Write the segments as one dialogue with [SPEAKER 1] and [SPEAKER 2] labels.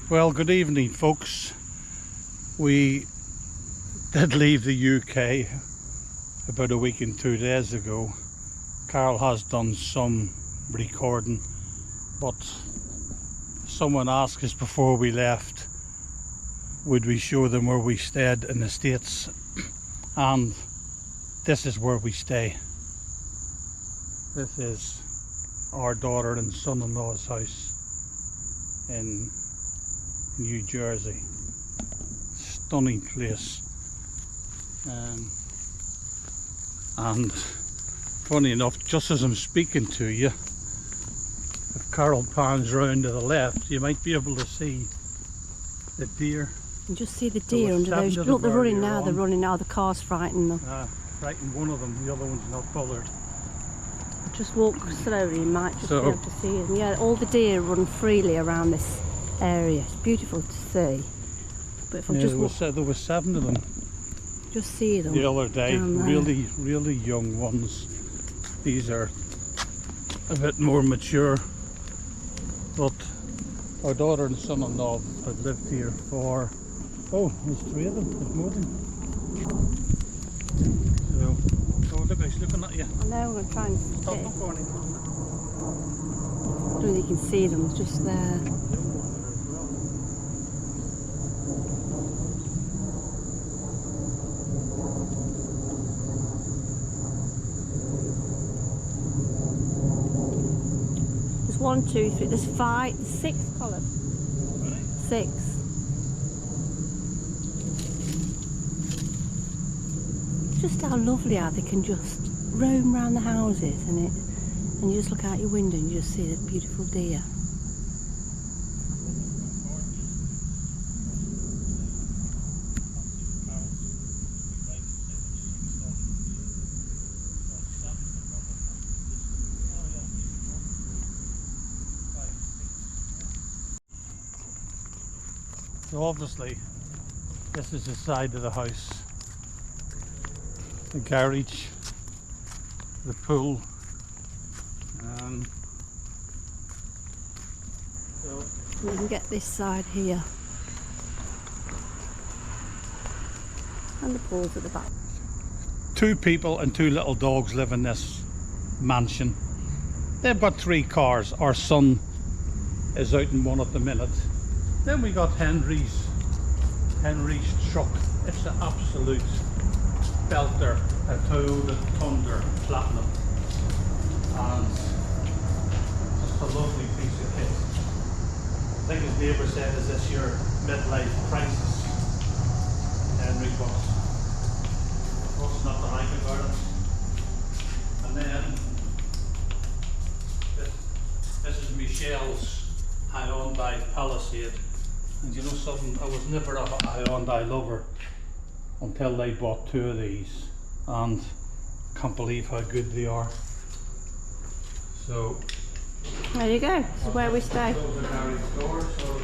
[SPEAKER 1] Well, good evening, folks. We did leave the UK about a week and 2 days ago. Carl has done some recording, but someone asked us before we left would we show them where we stayed in the States, and this is where we stay. This is our daughter and son-in-law's house in New Jersey. Stunning place. And funny enough, just as I'm speaking to you, if Carol pans round to the left, you might be able to see the deer.
[SPEAKER 2] You just see the deer under those. Look, they're running now. They're running now. The car's frightening them.
[SPEAKER 1] Frightened one of them. The other one's not bothered.
[SPEAKER 2] Just walk slowly. You might just be able to see them. Yeah, all the deer run freely around this area. It's beautiful to see. But if I just walk,
[SPEAKER 1] there were 7 of them.
[SPEAKER 2] Just see them
[SPEAKER 1] the other day. Really young ones. These are a bit more mature. But our daughter and son-in-law have lived here for, there's 3 of them. There's more than. So, look, he's looking at you.
[SPEAKER 2] I know, I'm going to try and
[SPEAKER 1] Stop
[SPEAKER 2] get it.
[SPEAKER 1] for him.
[SPEAKER 2] I don't think you can see them. It's just there. There's 1, 2, 3. There's 5, 6, Colin. 6. Just how lovely how they can just roam around the houses, and you just look out your window and you just see the beautiful deer.
[SPEAKER 1] So obviously, this is the side of the house. The garage, the pool, so
[SPEAKER 2] We can get this side here, and the pool's at the back.
[SPEAKER 1] 2 people and 2 little dogs live in this mansion. They've got 3 cars. Our son is out in one at the minute. Then we got Henry's truck. It's an absolute belter, a Toyota Tundra Platinum, and just a lovely piece of kit. I think his neighbour said, "Is this your midlife crisis?" Henry, what's not to like about it? And then this is Michelle's Hyundai Palisade, and you know something, I was never a Hyundai lover until they bought 2 of these, and can't believe how good they are. So
[SPEAKER 2] There you go. This is where we stay.
[SPEAKER 1] Close the garage door so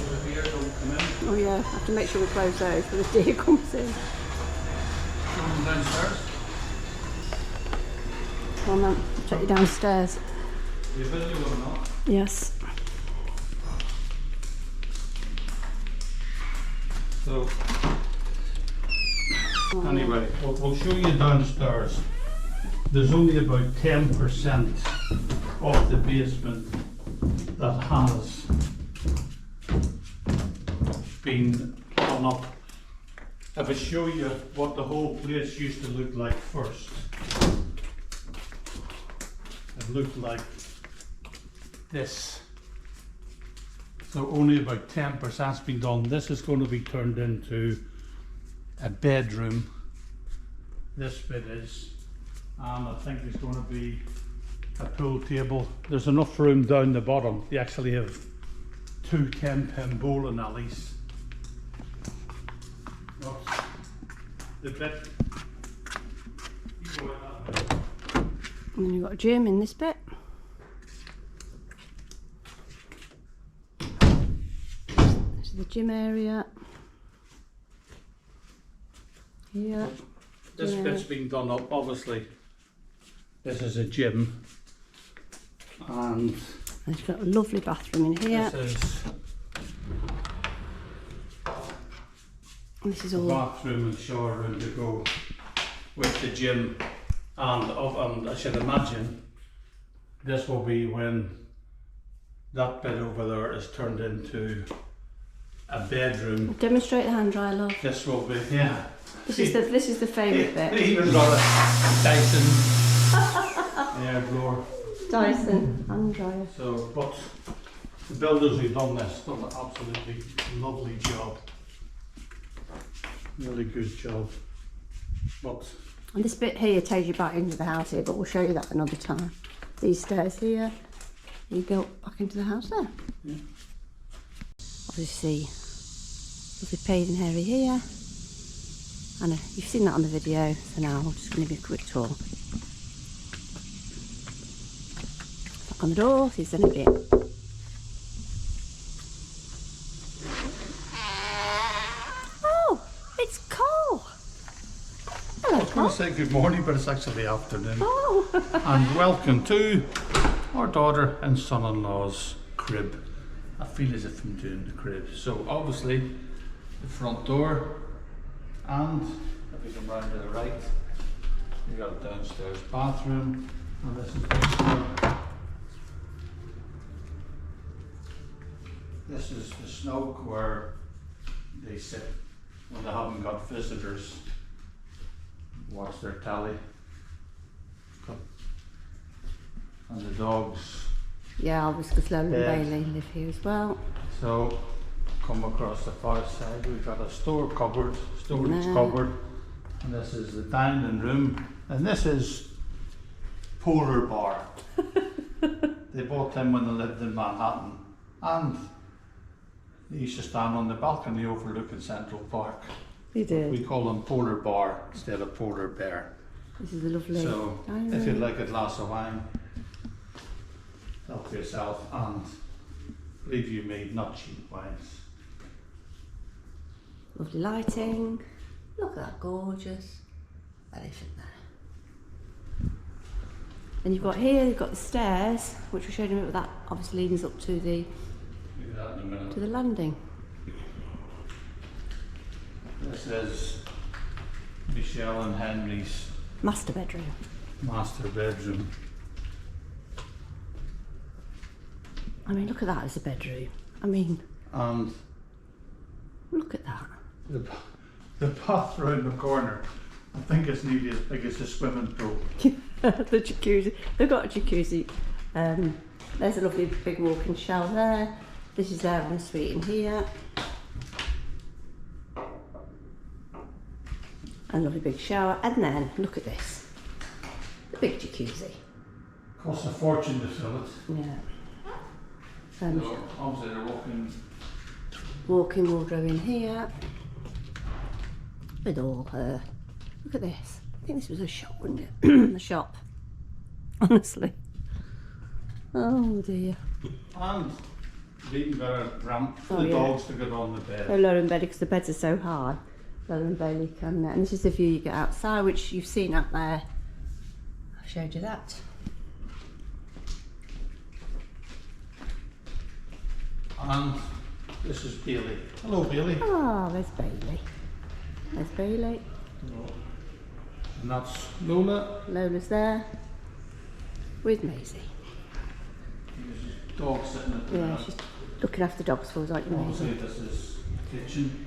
[SPEAKER 1] the deer don't come in.
[SPEAKER 2] Oh yeah, I have to make sure we close those when the deer comes in.
[SPEAKER 1] Come downstairs.
[SPEAKER 2] Come on then, I'll take you downstairs.
[SPEAKER 1] You video or not?
[SPEAKER 2] Yes.
[SPEAKER 1] So anyway, we'll show you downstairs. There's only about 10% of the basement that has been done up. If I show you what the whole place used to look like first, it looked like this. So only about 10%'s been done. This is going to be turned into a bedroom. This bit is, and I think there's going to be a pool table. There's enough room down the bottom. They actually have 2 10-pin bowling alleys. But the bit, you go in that bit.
[SPEAKER 2] And then you've got a gym in this bit. This is the gym area. Here.
[SPEAKER 1] This bit's been done up, obviously. This is a gym, and
[SPEAKER 2] it's got a lovely bathroom in here.
[SPEAKER 1] this is
[SPEAKER 2] And this is
[SPEAKER 1] the
[SPEAKER 2] all.
[SPEAKER 1] bathroom and shower room to go with the gym, and I should imagine this will be when that bit over there is turned into a bedroom.
[SPEAKER 2] Demonstrate the hand dryer, love.
[SPEAKER 1] This will be, yeah.
[SPEAKER 2] This is the favourite bit.
[SPEAKER 1] They even got a Dyson air blower.
[SPEAKER 2] Dyson hand dryer.
[SPEAKER 1] So, but the builders who've done this done an absolutely lovely job. Really good job. But
[SPEAKER 2] And this bit here takes you back into the house here, but we'll show you that another time. These stairs here, you go back into the house there.
[SPEAKER 1] yeah.
[SPEAKER 2] Obviously, lovely paving area here. I know, you've seen that on the video, so now I'm just going to give you a quick tour. Knock on the door, see if there's anybody in. Oh, it's Col! Hello,
[SPEAKER 1] I was going
[SPEAKER 2] Col.
[SPEAKER 1] to say good morning, but it's actually afternoon.
[SPEAKER 2] Oh!
[SPEAKER 1] And welcome to our daughter and son-in-law's crib. I feel as if I'm doing the crib. So obviously the front door, and if we come round to the right, you got a downstairs bathroom, and this is the door. This is the snug where they sit when they haven't got visitors. Watch their telly. And the dogs.
[SPEAKER 2] Yeah, obviously Sloan and
[SPEAKER 1] Yeah.
[SPEAKER 2] Bailey live here as well.
[SPEAKER 1] So come across the far side, we've got a storage cupboard, and this is the dining room, and this is Polar Bar. They bought them when they lived in Manhattan, and they used to stand on the balcony overlooking Central Park.
[SPEAKER 2] You do.
[SPEAKER 1] We call them Polar Bar instead of Polar Bear.
[SPEAKER 2] This is a lovely
[SPEAKER 1] So
[SPEAKER 2] dining
[SPEAKER 1] if you'd
[SPEAKER 2] room.
[SPEAKER 1] like a glass of wine, help yourself, and believe you me, not cheap wines.
[SPEAKER 2] Lovely lighting. Look at that gorgeous elephant there. And you've got here, you've got the stairs, which we showed you, but that obviously leads up to the
[SPEAKER 1] Do that in a minute.
[SPEAKER 2] to the landing.
[SPEAKER 1] This is Michelle and Henry's
[SPEAKER 2] Master bedroom.
[SPEAKER 1] master bedroom.
[SPEAKER 2] I mean, look at that as a bedroom. I mean,
[SPEAKER 1] And
[SPEAKER 2] look at that.
[SPEAKER 1] the bath round the corner, I think it's nearly as big as a swimming pool.
[SPEAKER 2] The jacuzzi. They've got a jacuzzi. There's a lovely big walk-in shower there. This is their ensuite in here. And a lovely big shower. And then, look at this. The big jacuzzi.
[SPEAKER 1] Costs a fortune to fill it.
[SPEAKER 2] Yeah.
[SPEAKER 1] So obviously they're
[SPEAKER 2] Walk-in wardrobe in here. With all her. Look at this. I think this was a shop, wasn't it? The shop. Honestly. Oh dear.
[SPEAKER 1] And they've even got a ramp for
[SPEAKER 2] Oh,
[SPEAKER 1] the
[SPEAKER 2] yeah.
[SPEAKER 1] dogs to get on the
[SPEAKER 2] So
[SPEAKER 1] bed.
[SPEAKER 2] lower in bed because the beds are so high. Lower and Bailey can. And this is the view you get outside, which you've seen out there. I showed you that.
[SPEAKER 1] And this is Bailey. Hello Bailey.
[SPEAKER 2] Ah, there's Bailey. There's Bailey.
[SPEAKER 1] And that's Lola.
[SPEAKER 2] Lola's there. With Maisie.
[SPEAKER 1] There's a dog sitting at the
[SPEAKER 2] Yeah,
[SPEAKER 1] minute.
[SPEAKER 2] she's looking after dogs for us, aren't you,
[SPEAKER 1] Obviously
[SPEAKER 2] Maisie?
[SPEAKER 1] this is the kitchen.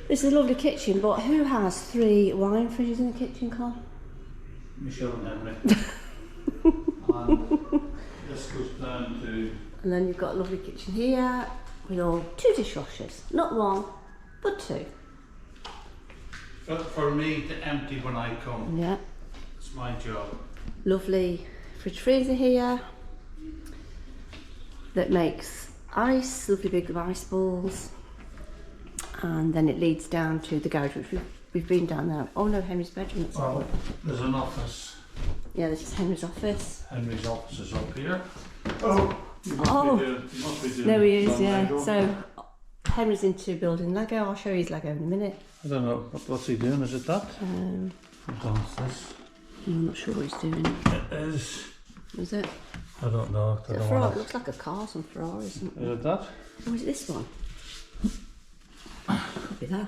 [SPEAKER 2] This is a lovely kitchen, but who has 3 wine fridges in the kitchen, Col?
[SPEAKER 1] Michelle and Henry. And this goes down to
[SPEAKER 2] And then you've got a lovely kitchen here with all 2 dishwashers. Not 1, but 2.
[SPEAKER 1] for me to empty when I come.
[SPEAKER 2] Yeah.
[SPEAKER 1] It's my job.
[SPEAKER 2] Lovely fridge freezer here that makes ice, lovely big ice balls. And then it leads down to the garage, which we've been down there. Oh no, Henry's bedroom. That's
[SPEAKER 1] Well, there's an office.
[SPEAKER 2] yeah, this is Henry's office.
[SPEAKER 1] Henry's office is up here. Oh, you must
[SPEAKER 2] Oh.
[SPEAKER 1] you must be doing
[SPEAKER 2] There he is,
[SPEAKER 1] some
[SPEAKER 2] yeah.
[SPEAKER 1] Lego.
[SPEAKER 2] So Henry's into building Lego. I'll show you his Lego in a minute.
[SPEAKER 1] I don't know, what's he doing? Is it that? What's this?
[SPEAKER 2] I'm not sure what he's doing.
[SPEAKER 1] It is.
[SPEAKER 2] Is it?
[SPEAKER 1] I don't know. I
[SPEAKER 2] Is it a
[SPEAKER 1] don't
[SPEAKER 2] Ferrari?
[SPEAKER 1] know
[SPEAKER 2] It looks like a car, some Ferrari, isn't it?
[SPEAKER 1] Is it that?
[SPEAKER 2] Or is it this one? Could be that.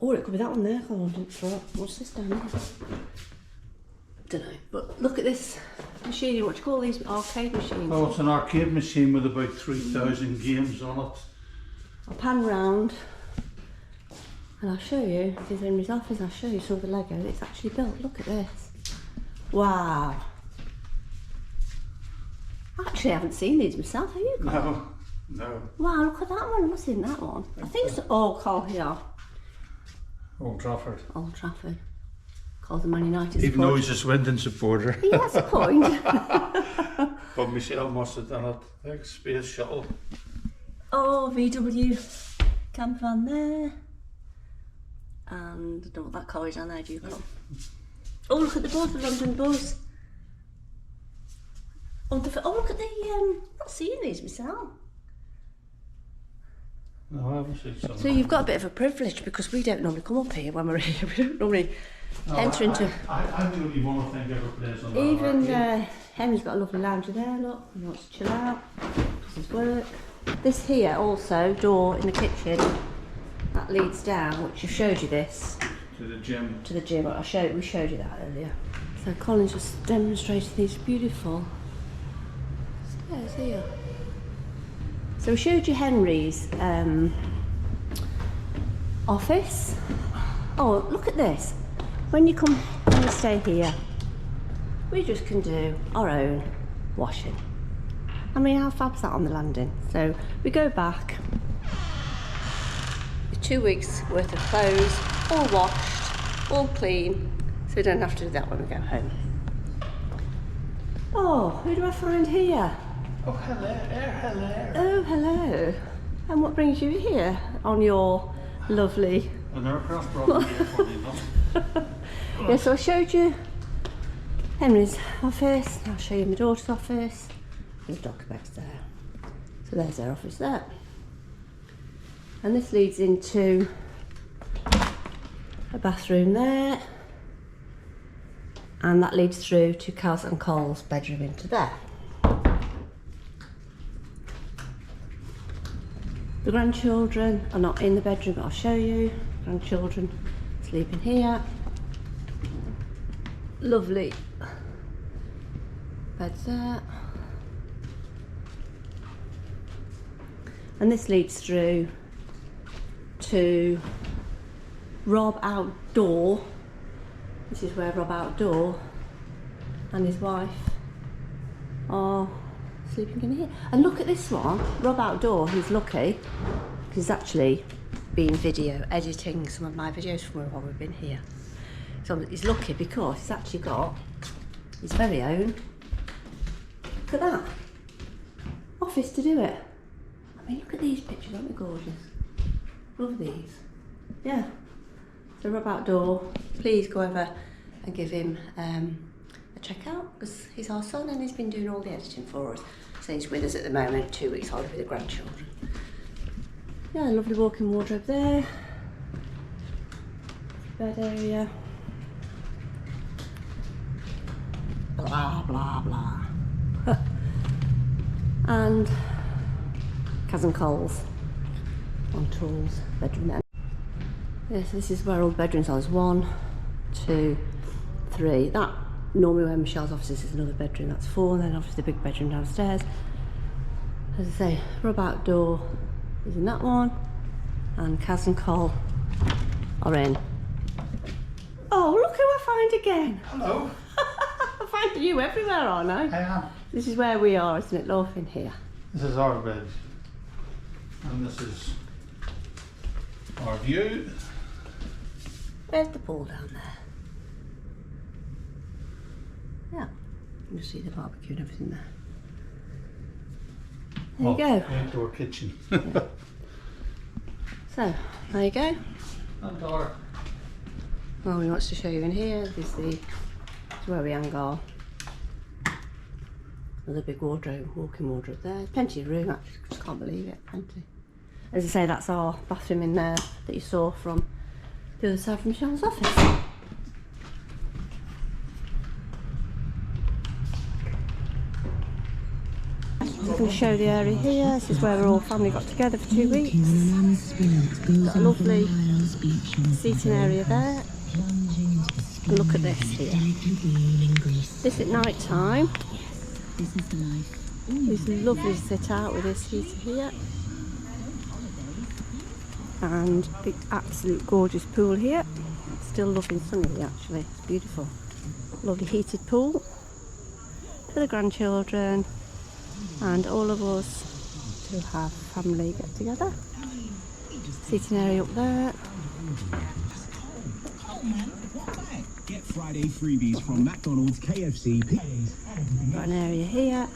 [SPEAKER 2] Or it could be that one there. Hold on, what's this down here? Don't know. But look at this machine. What do you call these arcade machines?
[SPEAKER 1] Oh, it's an arcade machine with about 3,000 games on it.
[SPEAKER 2] I'll pan round and I'll show you. This is Henry's office. I'll show you some of the Lego that it's actually built. Look at this. Wow. Actually, I haven't seen these myself. Have you?
[SPEAKER 1] No, no.
[SPEAKER 2] Wow, look at that one. What's in that one? I think it's Col here.
[SPEAKER 1] Old Trafford.
[SPEAKER 2] Old Trafford. Col's a Man United
[SPEAKER 1] Even
[SPEAKER 2] supporter.
[SPEAKER 1] though he's a Swindon supporter.
[SPEAKER 2] He has a point.
[SPEAKER 1] But Michelle must have done it. Big space shuttle.
[SPEAKER 2] Oh, VW camper van there. And I don't know what that car is down there, do you call? Oh, look at the bus, the London bus. Oh, look at the, I'm not seeing these myself.
[SPEAKER 1] No, I haven't seen some.
[SPEAKER 2] So you've got a bit of a privilege because we don't normally come up here when we're here. We don't normally enter into...
[SPEAKER 1] I'm the only one I think ever plays on that.
[SPEAKER 2] Even Henry's got a lovely lounger there, look. He wants to chill out, does his work. This here also, door in the kitchen, that leads down, which I showed you this.
[SPEAKER 1] To the gym.
[SPEAKER 2] To the gym, we showed you that earlier. So Colin's just demonstrating these beautiful stairs here. So we showed you Henry's office. Oh, look at this. When you come and you stay here, we just can do our own washing. I mean, how fab's that on the landing? So we go back, 2 weeks worth of clothes, all washed, all clean, so we don't have to do that when we go home. Oh, who do I find here?
[SPEAKER 1] Oh, hello, hello.
[SPEAKER 2] Oh, hello. And what brings you here on your lovely...
[SPEAKER 1] An aircraft brought me here, funny enough.
[SPEAKER 2] Yeah, so I showed you Henry's office, I'll show you my daughter's office. The dog bed's there. So there's their office there. And this leads into a bathroom there. And that leads through to Caz and Col's bedroom into there. The grandchildren are not in the bedroom, but I'll show you. Grandchildren sleeping here. Lovely beds there. And this leads through to Rob Outdoor. This is where Rob Outdoor and his wife are sleeping in here. And look at this one, Rob Outdoor, he's lucky because he's actually been video editing some of my videos from while we've been here. So he's lucky because he's actually got his very own, look at that, office to do it. I mean, look at these pictures, aren't they gorgeous? Love these. Yeah. So Rob Outdoor, please go over and give him a check out because he's our son and he's been doing all the editing for us. So he's with us at the moment, 2 weeks holiday with the grandchildren. Yeah, lovely walk-in wardrobe there. Bed area. Blah, blah, blah. And Caz and Col's on tools, bedroom there. Yes, this is where all the bedrooms are. There's 1, 2, 3. That normally where Michelle's office is another bedroom, that's 4, and then obviously the big bedroom downstairs. As I say, Rob Outdoor is in that one, and Caz and Col are in. Oh, look who I find again!
[SPEAKER 1] Hello.
[SPEAKER 2] I find you everywhere, aren't I?
[SPEAKER 1] I am.
[SPEAKER 2] This is where we are, isn't it, laughing here?
[SPEAKER 1] This is our bed. And this is our view.
[SPEAKER 2] Where's the pool down there? Yeah, you can see the barbecue and everything there. There you go.
[SPEAKER 1] Outdoor kitchen.
[SPEAKER 2] Yeah. So, there you go.
[SPEAKER 1] And our
[SPEAKER 2] Well, he wants to show you in here. This is where we hang our another big wardrobe, walk-in wardrobe there. Plenty of room, actually, just can't believe it, plenty. As I say, that's our bathroom in there that you saw from the other side from Michelle's office. going to show the area here. This is where our all family got together for 2 weeks. Got a lovely seating area there. And look at this here. This at night time is lovely to sit out with this heater here. And the absolute gorgeous pool here. Still lovely and sunny actually, it's beautiful. Lovely heated pool for the grandchildren and all of us to have family get together. Seating area up there.
[SPEAKER 3] Get Friday freebies from McDonald's, KFC,
[SPEAKER 2] Got an area here.